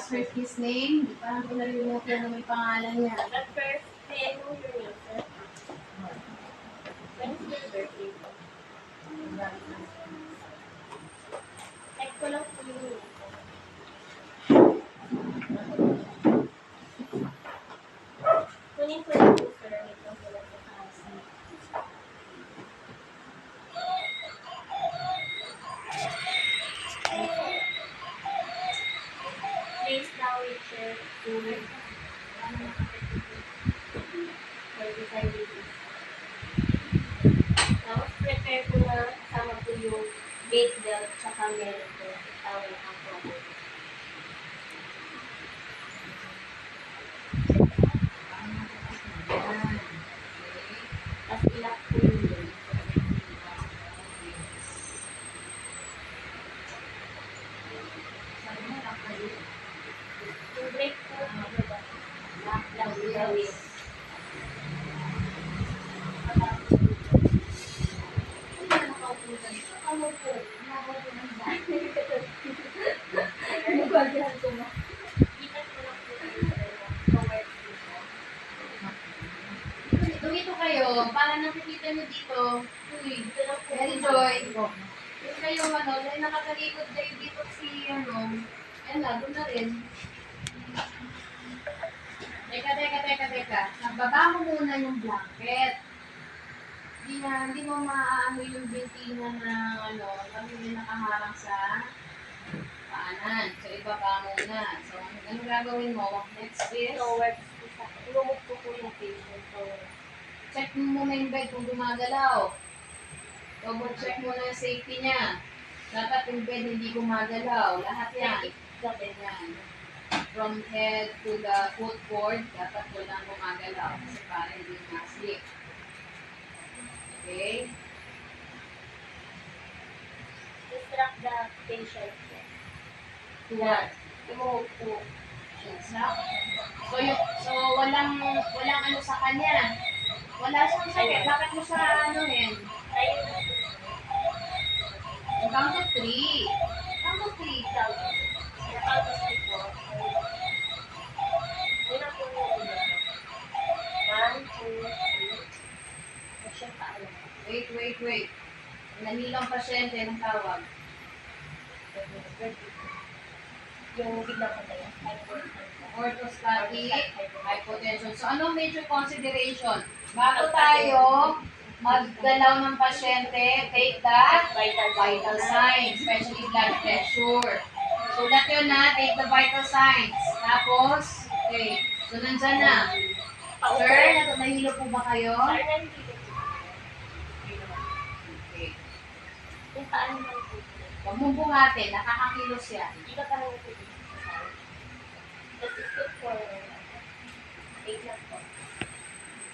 search his name. Di pa ko narinig na may pangalan niya. At first, may ano yung name, sir? When is your birthday? Check ko lang po yung name. Kunin ko lang po, sir. Wait lang po lang po. Place now with your food. 45 days. Tapos, prepare ko na kasama po yung gate belt tsaka meron po. Tawag ang promo. Tapos, ilak po yung gate. Yung brake po, lock lang yung gawin. Ano po? Dito kayo, para nakikita nyo dito. Uy, Mary Joy. Dito kayo, ano, dahil nakatalikod kayo dito si, ano, ayan na, doon na rin. Teka. Nagbaba mo muna yung blanket. Hindi mo maano yung bintina na, ano, kami yung nakaharang sa paanan. So, ibaba muna. So, ano gagawin mo? Next is, Towards, lumog po po yung patient. check mo muna yung bed kung gumagalaw. Double check muna yung safety niya. Dapat yung bed hindi gumagalaw. Lahat yan. Yan. From head to the footboard, dapat walang gumagalaw. Kasi para hindi ma-slip. Okay? Distract the patient. What? Lumog po. So walang ano sa kanya. Wala siyang sakit. Bakit mo siya ano yan? Tayo na po. Count to 3. Count to 3. Nakautos po. Una po yung ulo. 1, 2, 3. Patient pa alam. Wait. Nanilang pasyente ng tawag. Yung biglang patay. Orthostatic hypotension. So, anong major consideration? Bago tayo maggalaw ng pasyente, take the vital signs, especially blood pressure. Sulat yun na, take the vital signs. Tapos, okay, so nandyan na. Sir, nahilo po ba kayo? Sir, nandito po. Okay. Kung paano man po. Huwag mong buhatin, nakakakilos yan. Hindi ka parang po. Tapos scoot forward. Take lang po.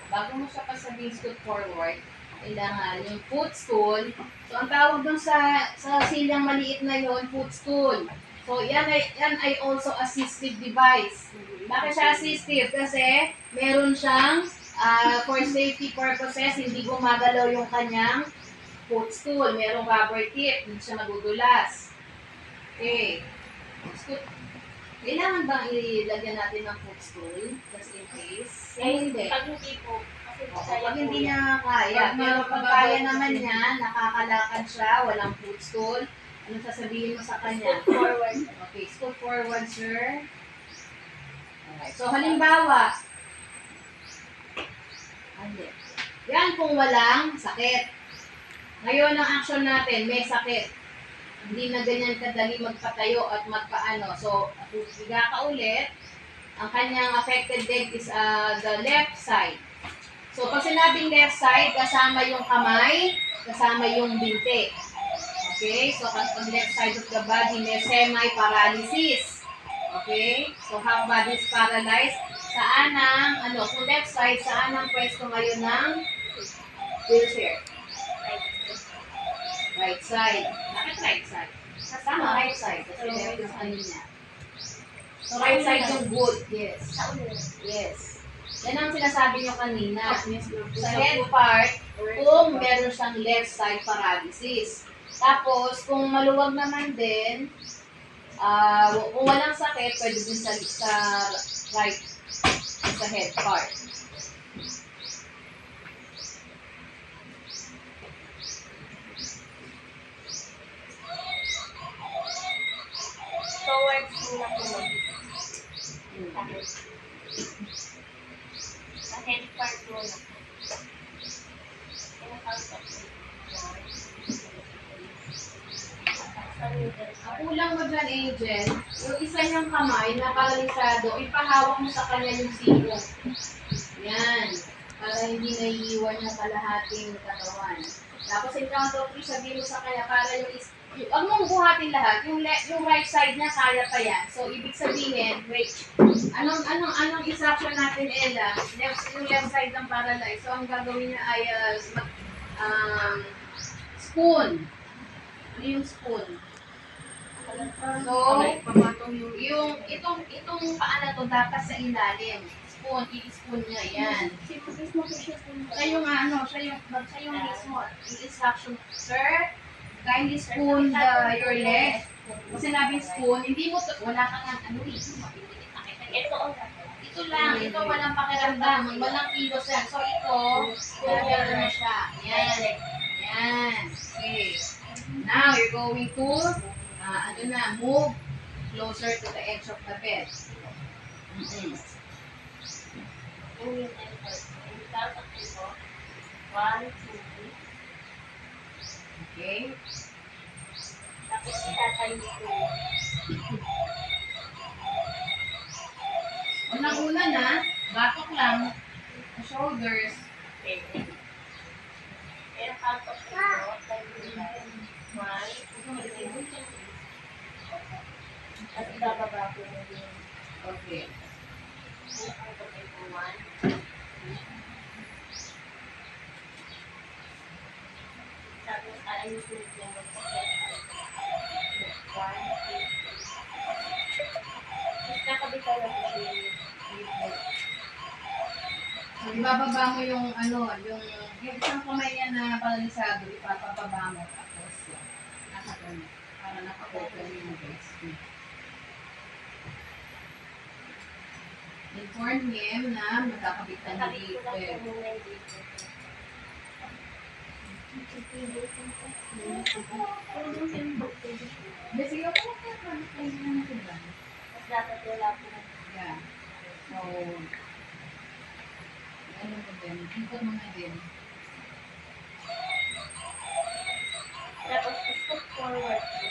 Bago mo siya pasabihin scoot forward, kailangan yung footstool. So, ang tawag dun sa silyang maliit na yon, footstool. So, yan ay also assistive device. Bakit siya assistive? Kasi meron siyang, for safety purposes, hindi gumagalaw yung kanyang footstool. Merong rubber tip, hindi siya magudulas. Okay. Kailangan bang ilagyan natin ng footstool? Just in case? Hindi. Pag hindi po. Kasi Pag hindi niya kaya, pero pag kaya naman niya, nakakalakad siya, walang footstool, anong sasabihin mo sa kanya? Scoot forward. Okay, scoot forward, sir. Alright. So, halimbawa, yan kung walang sakit. Ngayon, ang action natin, may sakit. Hindi na ganyan kadali magpatayo at magpaano. So, higa ka ulit. Ang kanyang affected leg is the left side. So, pag sinabing left side, kasama yung kamay, kasama yung binti. Okay? So, pag left side of the body, may semi-paralysis. Okay? So, half body is paralyzed. Saan ang, kung left side, saan ang pwesto ngayon ng wheelchair? Right side. Bakit right side? Kasama right side. Kasi left yung ano niya. So, right side yung good. Yes. Yes. Yan ang sinasabi nyo kanina. Sa head part, kung meron siyang left side paralysis. Tapos, kung maluwag naman din, Kung walang sakit, pwede din sa right, sa head part. Towards muna po mag sa head part muna. Kinakount up po. Sa middle Ang part. kulang mo dyan, Angel, yung isa niyang kamay na paralisado, ipahawak mo sa kanya yung siko. Yan. Para hindi naiiwan yung kalahating katawan. Tapos in count of 3, sabihin mo sa kanya para huwag mong buhatin lahat. Yung right side niya, kaya pa yan. So, ibig sabihin, wait, anong instruction natin, Ella? Yung left side ng paralyzed. So, ang gagawin niya ay spoon. Ano yung spoon? So, itong paa na to dapat sa ilalim. Spoon, i-spoon niya, yan. Siya yung mismo, yung instruction, sir, kindly spoon your leg. Kung sinabing spoon, hindi mo to, wala ka nga, Ito ang ito lang, ito walang pakiramdam, walang kilos yan. So, ito, yan na siya. Yan. Yan. Okay. Now, you're going to, move closer to the edge of the bed. Mm-hmm. yung middle part. Count up po. 1, 2, 3. Okay. Tapos itatayo po. Unang-una na, batok lang, shoulders. Okay. Pero count up po. Tayo lang. 1, 2, 3. At ibababa po mo din. Okay. Count up po. 1. Tapos ayusin lang mo po. 1, 2, 3. Tapos nakabitaw na po yung So, ibababa mo yung isang kamay niya na paralisado, ipapababa mo. Tapos, nakapon, para naka-open yung breast. Inform him na magkakabit ka na nakabit ko lang dito. po muna yung dito. Kasi yung Tapos dapat wala po na. yeah. So, ano mo din? Ikot mo na din. Tapos step forward po.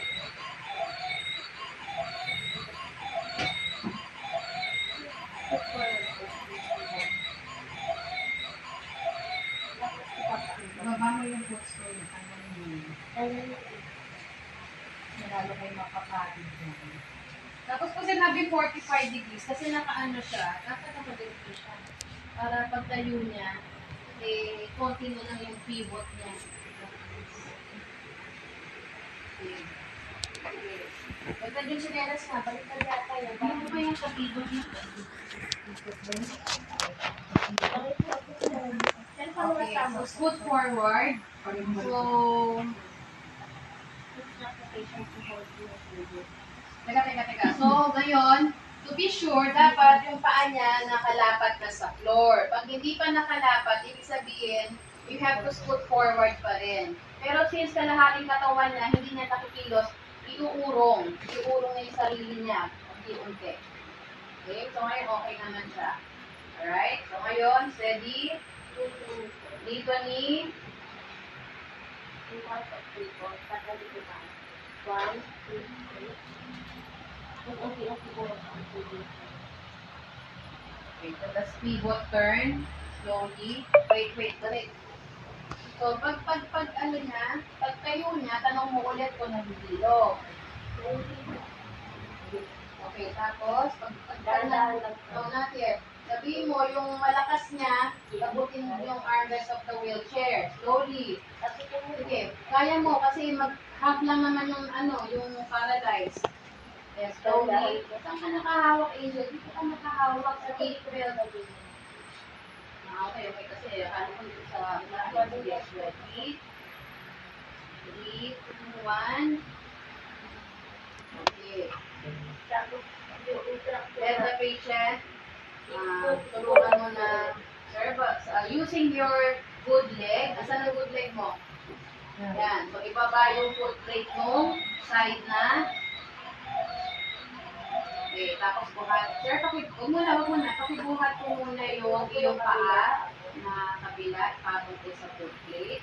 Step forward po. Tapos ipapakita. Baba mo yung posture mo. Tanggalin mo yun. Ayun. Lalo kayo makakatid dyan. Tapos kung sinabi 45 degrees, kasi nakaano siya, dapat nakadirito siya. Para pagtayo niya, konti na lang yung pivot niya. Okay. Pagka yung sinelas nga, baliktad yata yan. Paano ba yung sa-pivot niya? Okay, so scoot forward. So, teka. So, ngayon, to be sure, dapat yung paa niya nakalapat na sa floor. Pag hindi pa nakalapat, ibig sabihin, you have to scoot forward pa rin. Pero since kalahating katawan niya, hindi niya nakikilos, iuurong. Iuurong niya yung sarili niya. Unti-unti. Okay? So, ngayon, okay naman siya. Alright? So, ngayon, steady. Dito ni, okay, so the pivot turn, slowly. Wait, balik. So, pag ano niya, pag tayo niya, tanong mo ulit kung nagigilo. Okay, tapos, Dahan-dahan lang. natin, sabihin mo, yung malakas niya, abutin yung armrest of the wheelchair. Slowly. Sige, kaya mo kasi mag-half lang naman yung paralyzed. Yes, slowly. Saan ka nakahawak, Angel? Dito ka nakahawak sa seatbelt. Okay, kasi akala ko dito sa yes, ready? 3, 2, 1. Okay. Tapos, yung instruction Let na, the patient turuan mo na, sir, using your good leg, asan ang good leg mo? Yan. So, ibaba yung foot plate mo, side na. Okay, tapos buhat. Sir, huwag muna. Pakibuhat mo muna yung iyong paa na kabila, papunta sa foot plate.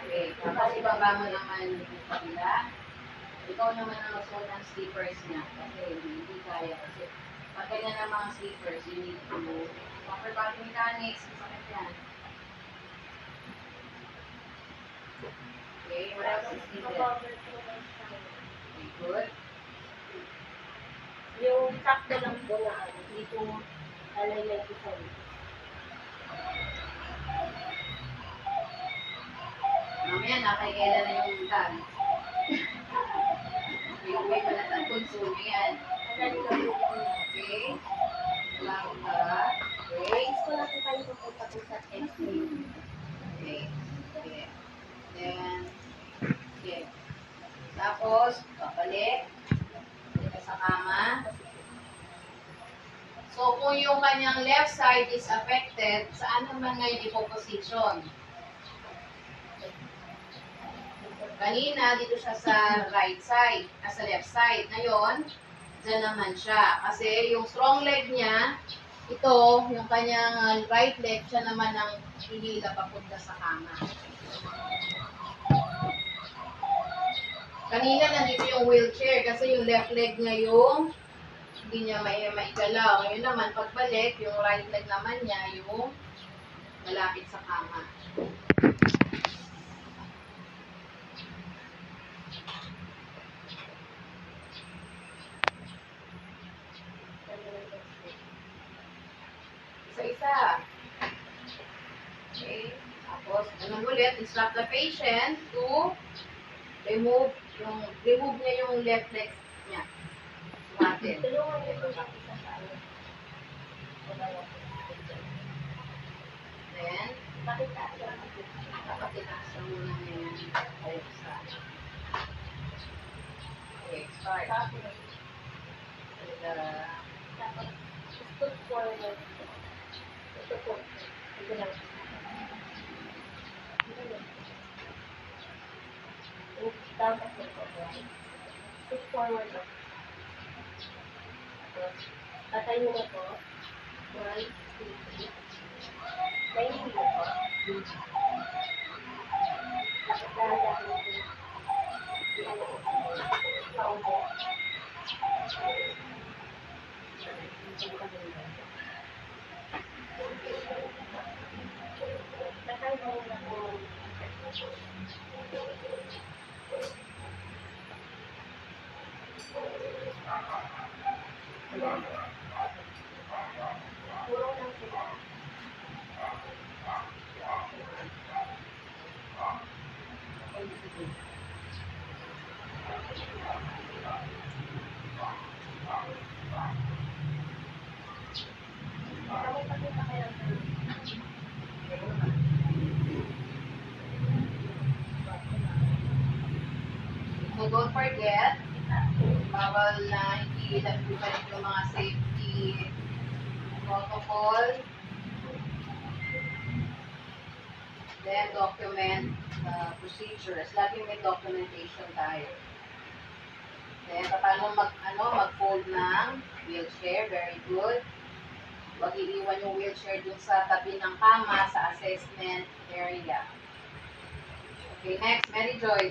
Okay, tapos ibaba mo naman yung kabila. Ikaw naman ang magsuot ng slippers niya kasi hindi kaya. Kasi pag ganyan ang mga slippers, you need to upper body mechanics, masakit yan. Okay, what else is needed? mabagal po ng time. Okay, good. Yung sakto lang po na ano, hindi po alalay ko sa Mamaya nakikailan na yung tag. Iuwi pa na sa konsumo yan. Madali lang po po. Okay? Lang ka. Okay? Gusto na po tayo pupunta po sa x-ray. Okay. Okay. Then, okay. Tapos, babalik. Dito sa kama. So, kung yung kanyang left side is affected, saan naman ngayon ipoposition? Kanina, dito siya sa right side, sa left side. Ngayon, dyan naman siya. Kasi yung strong leg niya, ito, yung kanyang right leg, siya naman ang hinila papunta sa kama. Kanina, nandito yung wheelchair kasi yung left leg niya yung hindi niya maigalaw. Ngayon naman, pagbalik, yung right leg naman niya yung malapit sa kama. Isa-isa. Okay. Tapos, anong ulit, instruct the patient to remove niya yung left leg niya. Sumatin. Tulungan niyo po siya isa sa ano. Then, Pakita siya. dapat itasa muna niya yan. Ayun sa. Okay, start. Tapos, Tapos, put forward. Ito po. Ito lang. Ito lang. Tapos po. Put forward lang. Tapos, patay mo na po. 1, 2, 3. Dahil mo po. Tapos dahan-dahan mo po. I-ano po. Paupo. Patay mo na po. Puro lang sila. Kami pakita kayo ng so don't forget, bawal na hindi nagbubalit yung mga safety protocol. Then document procedures. Lagi may documentation tayo. Then paano mag-fold ng wheelchair. Very good. Huwag iiwan yung wheelchair dun sa tabi ng kama sa assessment area. Okay, next, Mary Joy.